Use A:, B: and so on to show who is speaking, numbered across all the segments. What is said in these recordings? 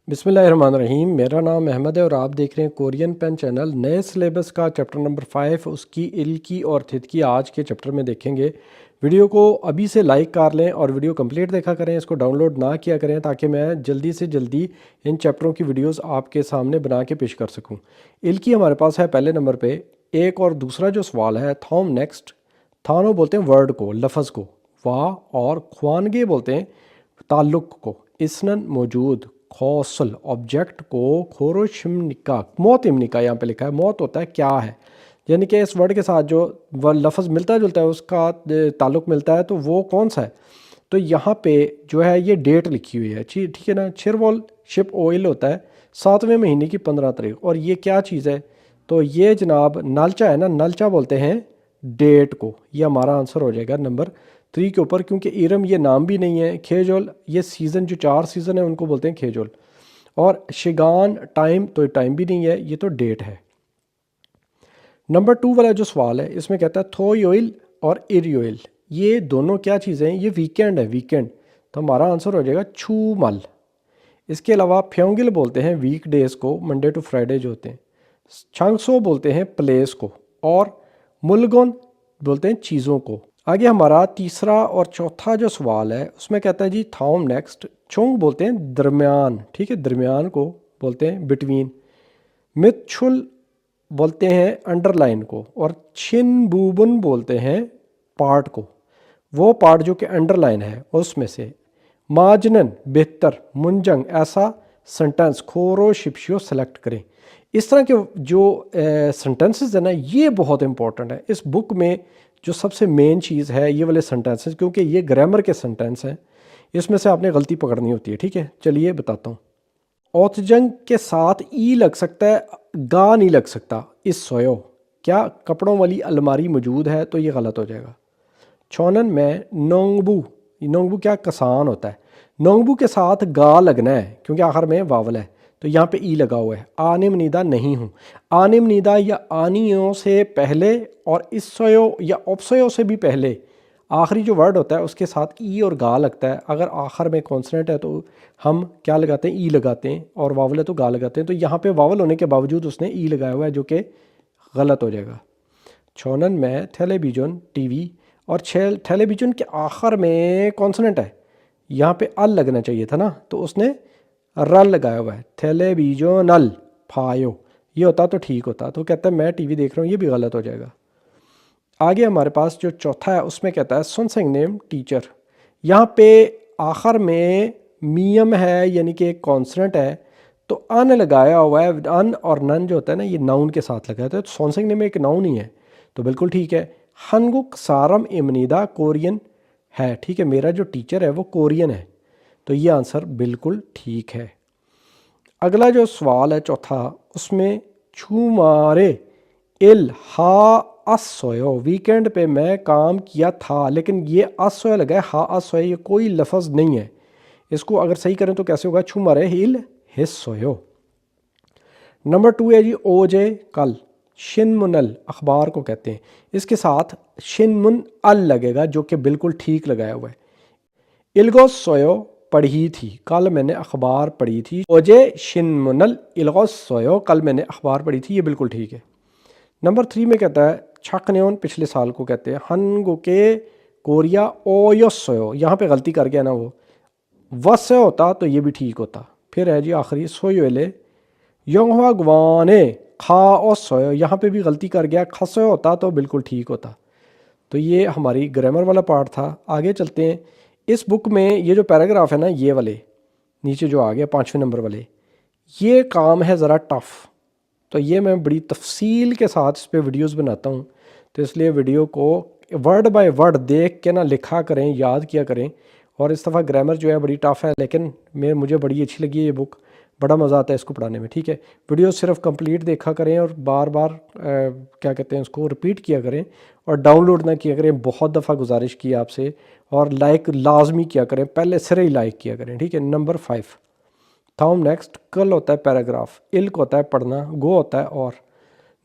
A: बिस्मिल्लाहिर्रहमानिर्रहीम। मेरा नाम अहमद है और आप देख रहे हैं कोरियन पेन चैनल। नए सिलेबस का चैप्टर नंबर 5 उसकी इल की और थित की आज के चैप्टर में देखेंगे। वीडियो को अभी से लाइक कर लें और वीडियो कंप्लीट देखा करें, इसको डाउनलोड ना किया करें ताकि मैं जल्दी से जल्दी इन चैप्टरों की वीडियोस आपके सामने बना के पेश कर सकूं। इल की हमारे पास है पहले नंबर पे एक, और दूसरा जो सवाल है थॉम नेक्स्ट। थानो बोलते हैं वर्ड को, लफ्ज़ को। वाह और ख्वानगे बोलते हैं ताल्लुक़ को। इसनन मौजूद, खौसल ऑब्जेक्ट को, खोरोशिमनिका मौत इमनिका यहाँ पे लिखा है। मौत होता है क्या है, यानी कि इस वर्ड के साथ जो वह लफ्ज़ मिलता जुलता है उसका ताल्लुक़ मिलता है, तो वो कौन सा है। तो यहाँ पे जो है ये डेट लिखी हुई है, ठीक है ना। छिरवॉल शिप ऑयल होता है 7वें महीने की 15 तारीख। और ये क्या चीज़ है, तो ये जनाब नलचा है ना, नलचा बोलते हैं डेट को। ये हमारा आंसर हो जाएगा नंबर 3 के ऊपर, क्योंकि इरम ये नाम भी नहीं है। खेजोल ये सीज़न, जो 4 सीज़न है उनको बोलते हैं खेजोल। और शिगान टाइम, तो टाइम भी नहीं है, ये तो डेट है। नंबर 2 वाला जो सवाल है इसमें कहता है थोयोइल और इरियोइल, ये दोनों क्या चीज़ें हैं। ये वीकेंड है, वीकेंड। तो हमारा आंसर हो जाएगा छूमल। इसके अलावा फ्योंगिल बोलते हैं वीक डेज को, मंडे टू फ्राइडे जो होते हैं। छांगसो बोलते हैं प्लेस को। और मुलगोन बोलते हैं चीज़ों को। आगे हमारा तीसरा और चौथा जो सवाल है उसमें कहता है जी थॉम नेक्स्ट। चोंग बोलते हैं दरमियान, ठीक है, दरमियान को बोलते हैं बिटवीन। मिथुल बोलते हैं अंडरलाइन को। और छिनबुबुन बोलते हैं पार्ट को, वो पार्ट जो कि अंडरलाइन है उसमें से। माजनन बेहतर, मुंजंग ऐसा सेंटेंस, खोरो शिप्शियो सेलेक्ट करें। इस तरह के जो सेंटेंसेस है ना, ये बहुत इंपॉर्टेंट है इस बुक में। जो सबसे मेन चीज़ है ये वाले सेंटेंसेस, क्योंकि ये ग्रामर के सेंटेंस हैं, इसमें से आपने गलती पकड़नी होती है। ठीक है, चलिए बताता हूँ। औतजंग के साथ ई लग सकता है, गा नहीं लग सकता। इस सोयो क्या कपड़ों वाली अलमारी मौजूद है, तो ये गलत हो जाएगा। छोनन में नोंगबू, नोंगबू क्या कसान होता है। नोंगबू के साथ गा लगना है क्योंकि आखिर में वावल है, तो यहाँ पे ई लगा हुआ है। आनिम नीदा नहीं हूँ। आनिम नीदा या आनियों से पहले और इसयो या उपसयो से भी पहले आखिरी जो वर्ड होता है उसके साथ ई और गा लगता है। अगर आखिर में कॉन्सोनेंट है तो हम क्या लगाते हैं, ई लगाते हैं, और वावल है तो गा लगाते हैं। तो यहाँ पे वावल होने के बावजूद उसने ई लगाया हुआ है, जो कि गलत हो जाएगा। छोनन में टेलीविजन टीवी, और टेलीविजन के आखिर में कॉन्सोनेंट है, यहाँ पे अल लगना चाहिए था ना, तो उसने रल लगाया हुआ है। टेलीविजनल फायो ये होता तो ठीक होता। तो कहता है मैं टीवी देख रहा हूँ, ये भी गलत हो जाएगा। आगे हमारे पास जो चौथा है उसमें कहता है सुनसेंग नेम टीचर। यहाँ पे आखिर में मियम है, यानी कि एक कॉन्सोनेंट है, तो अन लगाया हुआ है। अन और नन जो होता है ना, ये नाउन के साथ लगाया था, तो सोनसेंग नेम एक नाउन ही है, तो बिल्कुल ठीक है। हनगुक सारम इमनीदा कोरियन है, ठीक है, मेरा जो टीचर है वो कोरियन है, तो ये आंसर बिल्कुल ठीक है। अगला जो सवाल है चौथा, उसमें छुमारे इल हा असोयो, वीकेंड पे मैं काम किया था, लेकिन ये असोया लगा है, हा असोया, ये कोई लफ्ज़ नहीं है। इसको अगर सही करें तो कैसे होगा, छुमारे हिल हिस्सोयो। नंबर 2 है जी ओजे कल। शिनमुनल अखबार को कहते हैं, इसके साथ शिनमुन अल लगेगा, जो कि बिल्कुल ठीक लगाया हुआ है। इल्गोस सोयो पढ़ी थी, कल मैंने अखबार पढ़ी थी। ओजे शिनमुनल इल्गोस सोयो, कल मैंने अखबार पढ़ी थी, ये बिल्कुल ठीक है। नंबर 3 में कहता है छकन्योन, पिछले साल को कहते हैं। हनगो के कोरिया ओयोसोयो, यहाँ पे गलती कर गया ना वो, वस्य होता तो ये भी ठीक होता। फिर है जी आखिरी सोयोले योंगवा गवाने खा और सोयो, यहाँ पे भी गलती कर गया, खसो होता तो बिल्कुल ठीक होता। तो ये हमारी ग्रामर वाला पार्ट था। आगे चलते हैं। इस बुक में ये जो पैराग्राफ है ना, ये वाले नीचे जो आ गया 5वें नंबर वाले, ये काम है ज़रा टफ़। तो ये मैं बड़ी तफसील के साथ इस पर वीडियोज़ बनाता हूँ, तो इसलिए वीडियो को वर्ड बाय वर्ड देख के ना लिखा करें, याद किया करें। और इस दफ़ा ग्रामर जो है बड़ी टफ़ है, लेकिन मुझे बड़ी अच्छी लगी है ये बुक, बड़ा मज़ा आता है इसको पढ़ाने में। ठीक है, वीडियो सिर्फ कंप्लीट देखा करें और बार बार क्या कहते हैं उसको रिपीट किया करें, और डाउनलोड ना किया करें। बहुत दफ़ा गुजारिश की आपसे, और लाइक लाजमी किया करें, पहले सिरे ही लाइक किया करें। ठीक है। नंबर 5 थॉम नेक्स्ट कल होता है पैराग्राफ, इल्क होता है पढ़ना, गो होता है और,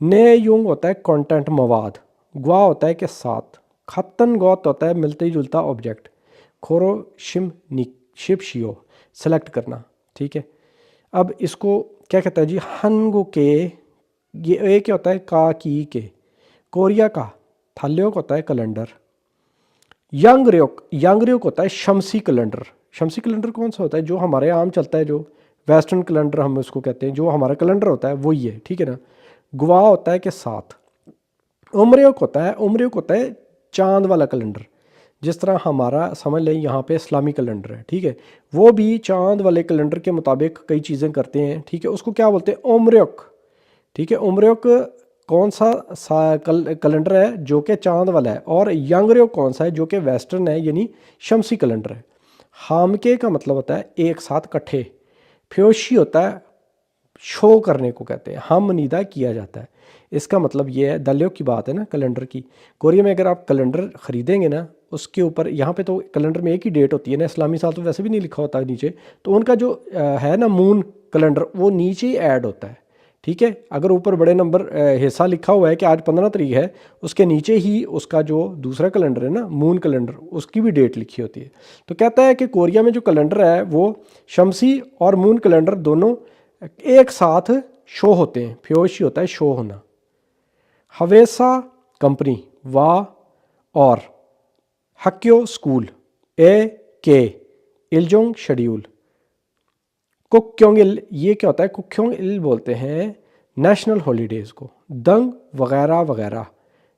A: ने युंग होता है कंटेंट मवाद, ग्वा होता है के साथ, खत्तन गौत होता है मिलते ही जुलता ऑब्जेक्ट, खोरो शिम शिप शियो सेलेक्ट करना। ठीक है। अब इसको क्या कहता है जी, हनगो के, ये क्या होता है, का की के, कोरिया का, थाल्योक होता है कैलेंडर, यांगर्योक होता है शमसी कैलेंडर। शमसी कैलेंडर कौन सा होता है, जो हमारे आम चलता है, जो वेस्टर्न कैलेंडर हम उसको कहते हैं, जो हमारा कैलेंडर होता है वही है, ठीक है ना। गुआ होता है कि साथ। उम्रयुक होता है चांद वाला कैलेंडर, जिस तरह हमारा समझ लें यहाँ पे इस्लामी कैलेंडर है, ठीक है, वो भी चांद वाले कैलेंडर के मुताबिक कई चीज़ें करते हैं, ठीक है, उसको क्या बोलते हैं, उम्रयुक, ठीक है। उम्रयुक कौन सा कैलेंडर है जो कि चांद वाला है, और यांगर्योक कौन सा है जो कि वेस्टर्न है, यानी शमसी कैलेंडर है। हामके का मतलब होता है एक साथ इकट्ठे, फ्योशी होता है शो करने को कहते हैं, हम निदा किया जाता है। इसका मतलब ये है, दल्यों की बात है ना कैलेंडर की। कोरिया में अगर आप कैलेंडर ख़रीदेंगे ना, उसके ऊपर यहाँ पे तो कैलेंडर में एक ही डेट होती है ना, इस्लामी साल तो वैसे भी नहीं लिखा होता नीचे, तो उनका जो है ना मून कैलेंडर, वो नीचे ही ऐड होता है, ठीक है। अगर ऊपर बड़े नंबर हिस्सा लिखा हुआ है कि आज 15 तारीख है, उसके नीचे ही उसका जो दूसरा कैलेंडर है ना, मून कैलेंडर, उसकी भी डेट लिखी होती है। तो कहता है कि कोरिया में जो कैलेंडर है वो शमसी और मून कैलेंडर दोनों एक साथ शो होते हैं। फ्योशी होता है शो होना। हवेसा कंपनी, वाह और हक्यो स्कूल, ए के इल्जोंग शेड्यूल, कुक्योंग इल, ये क्या होता है, कुक्योंग इल बोलते हैं नेशनल हॉलीडेज़ को, दंग वगैरह वगैरह।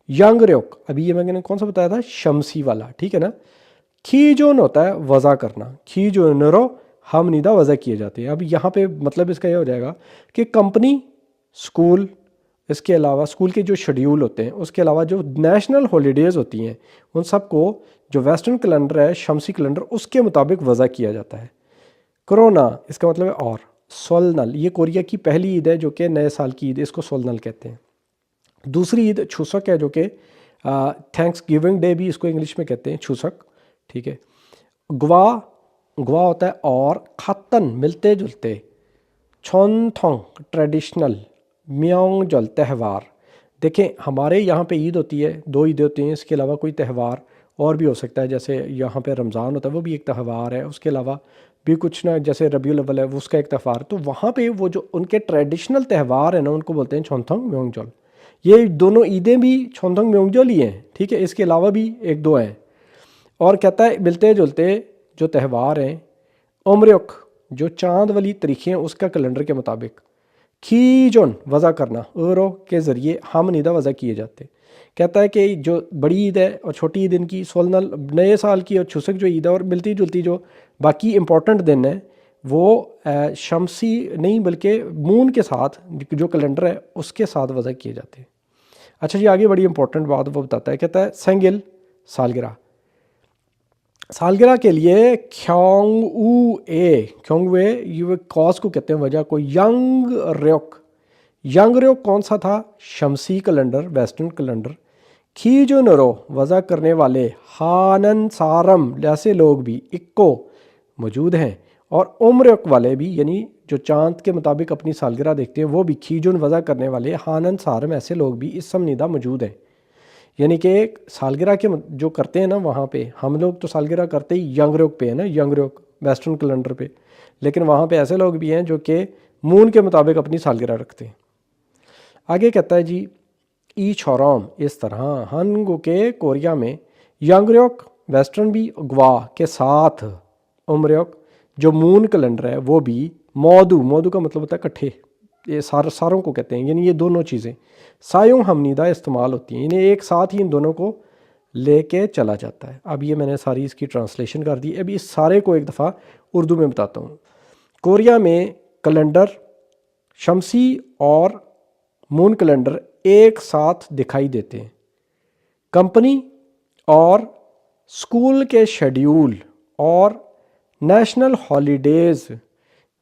A: यांगर्योक, अभी ये मैंने कौन सा बताया था, शमसी वाला, ठीक है ना। खीजोन होता है वज़ा करना, खीजोनरो हम निदा वज़ा किए जाते हैं। अब यहाँ पे मतलब इसका ये हो जाएगा कि कंपनी, स्कूल, इसके अलावा स्कूल के जो शेड्यूल होते हैं, उसके अलावा जो नेशनल हॉलीडेज़ होती हैं, उन सबको जो वेस्टर्न कैलेंडर है, शमसी कैलेंडर, उसके मुताबिक वज़ा किया जाता है। कोरोना, इसका मतलब है और। सोलनल, ये कोरिया की पहली ईद है जो कि नए साल की ईद, इसको सोलनल कहते हैं। दूसरी ईद छुसक है, जो कि थैंक्स गिविंग डे भी इसको इंग्लिश में कहते हैं, छुसक, ठीक है। गुआ, गुआ होता है और, खातन मिलते जुलते, छोनथोंग ट्रेडिशनल, म्योंगजल त्यौहार। देखें हमारे यहाँ पे ईद होती है, 2 ईदें होती हैं, इसके अलावा कोई त्यौहार और भी हो सकता है, जैसे यहाँ पे रमज़ान होता है, वो भी एक त्यौहार है, उसके अलावा भी कुछ ना, जैसे रबीउल अव्वल है, वो उसका एक त्यौहार। तो वहाँ पे वो जो उनके ट्रेडिशनल त्यौहार है ना, उनको बोलते हैं छोनथोंग म्योंगजल। ये दोनों ईदें भी छोनथोंग म्योंगजल ही हैं, ठीक है, इसके अलावा भी एक दो हैं। और कहता है मिलते जुलते जो त्यौहार हैं, उम्रयुक जो चांद वाली तारीखें हैं उसका कैलेंडर के मुताबिक, खीजोन वज़ा करना, औरों के ज़रिए हम निदा वज़ा किए जाते। कहता है कि जो बड़ी ईद है और छोटी ईद इनकी, सोलनल नए साल की, और छुसक जो ईद है, और मिलती जुलती जो बाकी इंपॉर्टेंट दिन है, वो शमसी नहीं बल्कि मून के साथ जो कैलेंडर है उसके साथ वज़ा किए जाते हैं। अच्छा जी, आगे बड़ी इंपॉर्टेंट बात वो बताता है, कहता है सेंगिल सालगिरह, सालगिरह के लिए ख्योंगवे, ये कॉज को कहते हैं वजह को, यंग रेक कौन सा था, शमसी कैलेंडर, वेस्टर्न कैलेंडर। खीजो नरो वज़ा करने वाले, हानन सारम जैसे लोग भी इक्को मौजूद हैं, और उम्रक वाले भी, यानी जो चांद के मुताबिक अपनी सालगिरह देखते हैं वो भी, खीजुन वज़ा करने वाले, हानन सारम ऐसे लोग भी इस समनिदा मौजूद हैं। यानी कि सालगिरह के जो करते हैं ना वहाँ पे, हम लोग तो सालगिरह करते ही यंगर्योक पे है ना, यंगर्योक वेस्टर्न कैलेंडर पे, लेकिन वहाँ पे ऐसे लोग भी हैं जो कि मून के मुताबिक अपनी सालगिरह रखते हैं। आगे कहता है जी, ई छोरोम, इस तरह हनगो के कोरिया में यंगर्योक वेस्टर्न भी गवा के साथ, उम्रयोक जो मून कैलेंडर है वो भी, मौदू, मौदू का मतलब होता है इकट्ठे, ये सारों को कहते हैं, यानी ये दोनों चीज़ें सायों हमनीदा इस्तेमाल होती हैं, यानी एक साथ ही इन दोनों को लेके चला जाता है। अब ये मैंने सारी इसकी ट्रांसलेशन कर दी। अभी इस सारे को एक दफ़ा उर्दू में बताता हूँ। कोरिया में कैलेंडर शमसी और मून कैलेंडर एक साथ दिखाई देते हैं। कंपनी और स्कूल के शेड्यूल और नेशनल हॉलीडेज़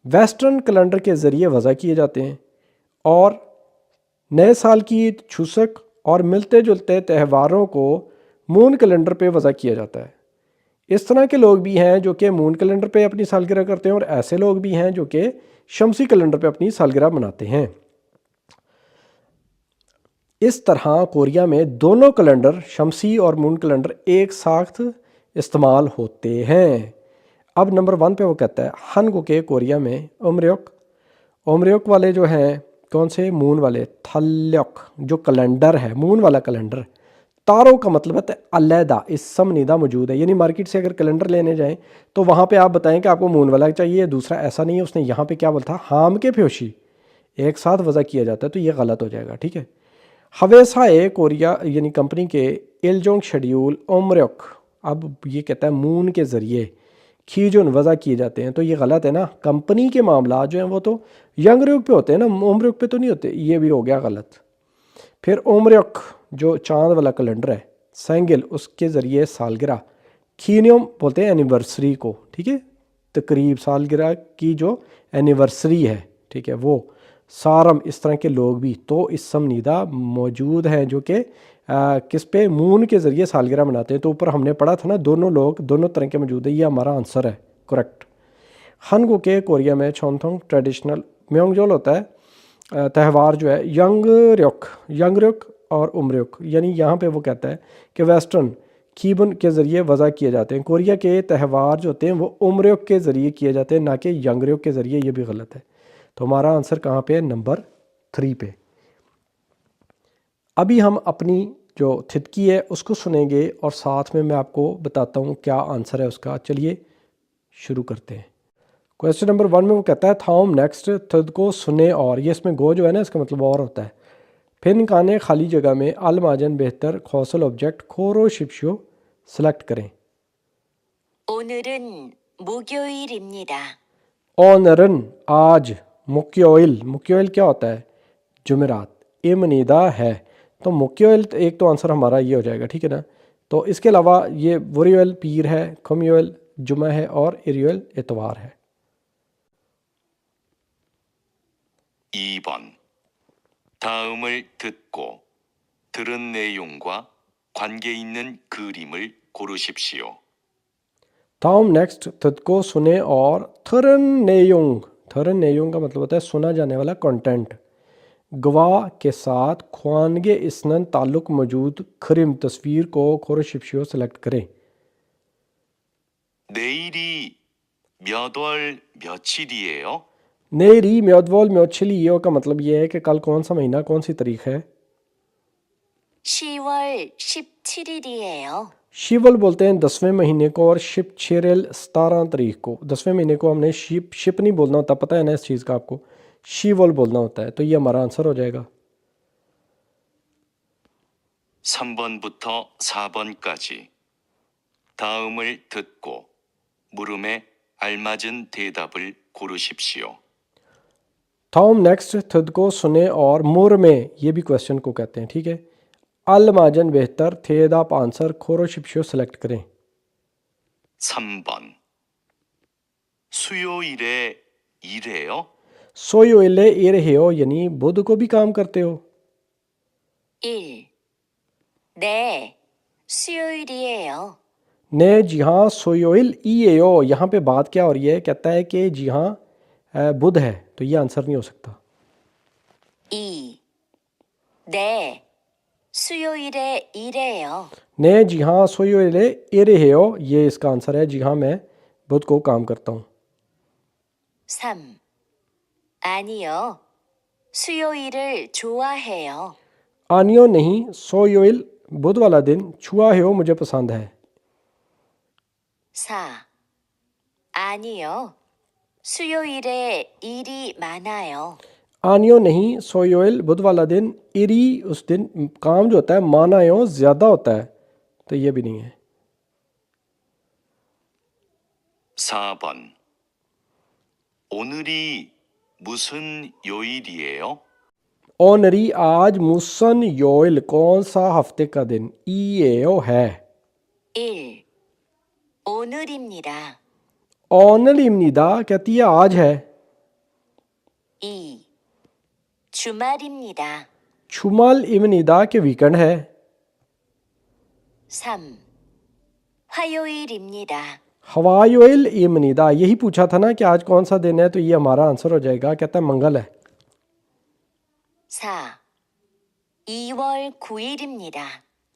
A: वेस्टर्न कैलेंडर के ज़रिए वज़ा किए जाते हैं, और नए साल की ईद, छुसक और मिलते जुलते त्योहारों को मून कैलेंडर पे वज़ा किया जाता है। इस तरह के लोग भी हैं जो कि मून कैलेंडर पे अपनी सालगिरह करते हैं, और ऐसे लोग भी हैं जो कि शमसी कैलेंडर पे अपनी सालगिरह मनाते हैं। इस तरह कोरिया में दोनों कैलेंडर, शमसी और मून कैलेंडर, एक साथ इस्तेमाल होते हैं। अब नंबर 1 पे वो कहता है, हनगो के कोरिया में उम्रयुक ओमर्योक वाले जो हैं कौन से, मून वाले, थल्योक जो कैलेंडर है, मून वाला कैलेंडर। तारों का मतलब है अलहदा, इसम निदा मौजूद है, यानी मार्केट से अगर कैलेंडर लेने जाएं तो वहाँ पे आप बताएं कि आपको मून वाला चाहिए, दूसरा ऐसा नहीं है। उसने यहाँ पे क्या बोला था, हाम के फ्योशी एक साथ वज़ा किया जाता है, तो ये गलत हो जाएगा, ठीक है। हवेसा ए कोरिया यानी कंपनी के इलजोंग शेड्यूल ओमर्योक, अब ये कहता है मून के ज़रिए खीजुन वज़ा किए जाते हैं, तो ये गलत है ना। कंपनी के मामला जो हैं वो तो यंगर्योक पे होते हैं ना, ओमर्योक पे तो नहीं होते, ये भी हो गया गलत। फिर ओमर्योक जो चांद वाला कैलेंडर है, सेंगिल उसके ज़रिए सालगिरह, खीनियम बोलते हैं एनिवर्सरी को, ठीक है, तकरीब सालगिरह की जो एनिवर्सरी है, ठीक है वो। सारम इस तरह के लोग भी तो इसम निदा मौजूद हैं जो कि किस पे, मून के ज़रिए सालगिरह मनाते हैं। तो ऊपर हमने पढ़ा था ना, दोनों लोग दोनों तरह के मौजूद है, ये हमारा आंसर है करेक्ट। हनगो के कोरिया में छोंथोंग ट्रेडिशनल म्योंगजोल होता है त्यौहार जो है यंगर्योक और उम्र्योक, यानी यहाँ पे वो कहता है कि वेस्टर्न खीबन के ज़रिए वज़ा किए जाते हैं। कोरिया के त्यौहार जो होते हैं वो उम्र्योक के ज़रिए किए जाते हैं, ना कि यंगर्योक के ज़रिए, ये भी गलत है। तो हमारा आंसर कहाँ पे है, नंबर 3 पे। अभी हम अपनी जो थितकी है उसको सुनेंगे और साथ में मैं आपको बताता हूँ क्या आंसर है उसका। चलिए शुरू करते हैं। क्वेश्चन नंबर 1 में वो कहता है थाउम नेक्स्ट थद को सुने, और ये इसमें गो जो है ना इसका मतलब और होता है। फिर काने खाली जगह में अल माजन बेहतर खौसल ऑब्जेक्ट खोरो शिप्शो सेलेक्ट करें।
B: 오늘은 목요일입니다.
A: ओनरन आज, मुक्योइल क्या होता है, जुमेरात, इमनीदा है, तो मुक्योइल एक तो आंसर हमारा ये हो जाएगा, ठीक है ना। तो इसके अलावा ये वोरियोल पीर है, खम्योल जुमा है और इरियोल इतवार है।
C: 2번. 다음을 듣고 들은 내용과 관계 있는 그림을 고르십시오.
A: ताउम नेक्स्ट थद को सुने और थरन नेयुंग का मतलब होता है सुना जाने वाला कंटेंट। गवाह के साथ ख्वानगे इसनन ताल्लुक मौजूद खरिम तस्वीर को खोरशिप्शियो सेलेक्ट करें।
C: 내일이 몇 월 며칠이에요?
A: नेरी म्योदवोल म्योचिलियो का मतलब ये है कि कल कौन सा महीना कौन सी तारीख है।
B: 10월 17일이에요.
A: शिवल बोलते हैं 10वें महीने को और शिप छिरेल 17 तारीख को। 10वें महीने को हमने शिप नहीं बोलना होता, पता है ना इस चीज़ का आपको, शिवल बोलना होता है। तो ये हमारा आंसर हो जाएगा।
C: 3번부터 4번까지 다음을 듣고 물음에 알맞은 대답을 고르십시오.
A: थाउम नेक्स्ट थद को सुने और मुर में, ये भी क्वेश्चन को कहते हैं, ठीक है। अल माजन बेहतर थेद आप आंसर खोरो शिप्शो सेलेक्ट करें।
C: 3번. 수요일에 일해요?
A: सोयोले एर हो यानी बुध को भी काम करते हो।
B: 1. 네, 수요일이에요.
A: ने जी हाँ सोयोइल ई ए ओ, यहाँ पे बात क्या हो रही है, कहता है कि जी हाँ बुध है, तो ये आंसर नहीं हो सकता।
B: 2. 네, 수요일에 일해요.
A: ने जी हाँ सोयोले एर हो, ये इसका आंसर है, जी हाँ मैं बुध को काम करता हूँ।
B: 3. 아니요, 수요일을 좋아해요.
A: आनियो नहीं, सोयोइल बुध वाला दिन, छुआ है मुझे पसंद है।
B: 4. 아니요, 수요일에 일이 많아요.
A: आनियो नहीं, सोयोइल बुध वाला दिन, इरी उस दिन काम जो होता है मानायो ज़्यादा होता है, तो ये भी नहीं है।
C: 4번. 오늘이 무슨 요일이에요?
A: ओनरी आज मुसन योइल कौन सा हफ्ते का दिन ई ए ओ है।
B: 1. 오늘입니다.
A: ओनल इमनिदा कहती है आज है।
B: 2. 주말입니다.
A: छुमल इमनिदा के वीकेंड है।
B: 3. 화요일입니다.
A: हवायोइल इमनिदा, यही पूछा था ना कि आज कौन सा दिन है, तो ये हमारा आंसर हो जाएगा, कहता है मंगल है।
B: 4. 2월 9일입니다.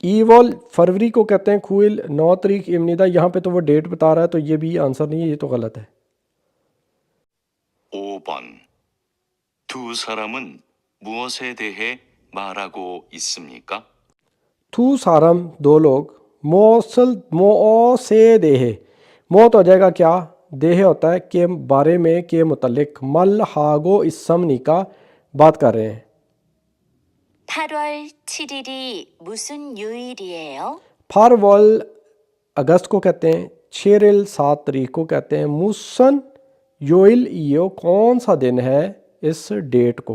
A: ईवल फरवरी को कहते हैं, खुइल 9 तारीख इमनिदा, यहाँ पे तो वो डेट बता रहा है, तो ये भी आंसर नहीं है, ये तो गलत है।
C: 5번. 두 사람은 무엇에 대해 말하고 있습니까?
A: थू सारम दो लोग मौसल मो से देह मौत हो जाएगा क्या देह होता है के बारे में के मुतल्लिक मल हागो इसमनी का बात कर रहे हैं
B: 8월 7일이 무슨 요일이에요?
A: फारवल अगस्त को कहते हैं छेरिल 7 तारीख को कहते हैं मुसन योइल ईयो कौन सा दिन है इस डेट को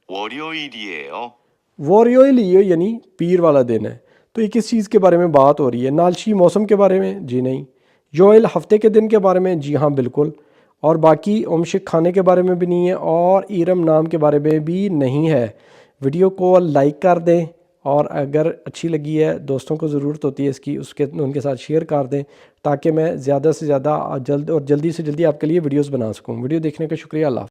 C: 월요일이에요.
A: वोरियोइल ईयो यानी पीर वाला दिन है तो ये किस चीज़ के बारे में बात हो रही है नालशी मौसम के बारे में जी नहीं योइल हफ्ते के दिन के बारे में जी हाँ बिल्कुल और बाकी उमशिक खाने के बारे में भी नहीं है और ईरम नाम के बारे में भी नहीं है वीडियो को लाइक कर दें और अगर अच्छी लगी है दोस्तों को ज़रूरत होती है इसकी उसके उनके साथ शेयर कर दें ताकि मैं ज़्यादा से ज़्यादा जल्दी से जल्दी आपके लिए वीडियोस बना सकूं वीडियो देखने का शुक्रिया अल्लाह।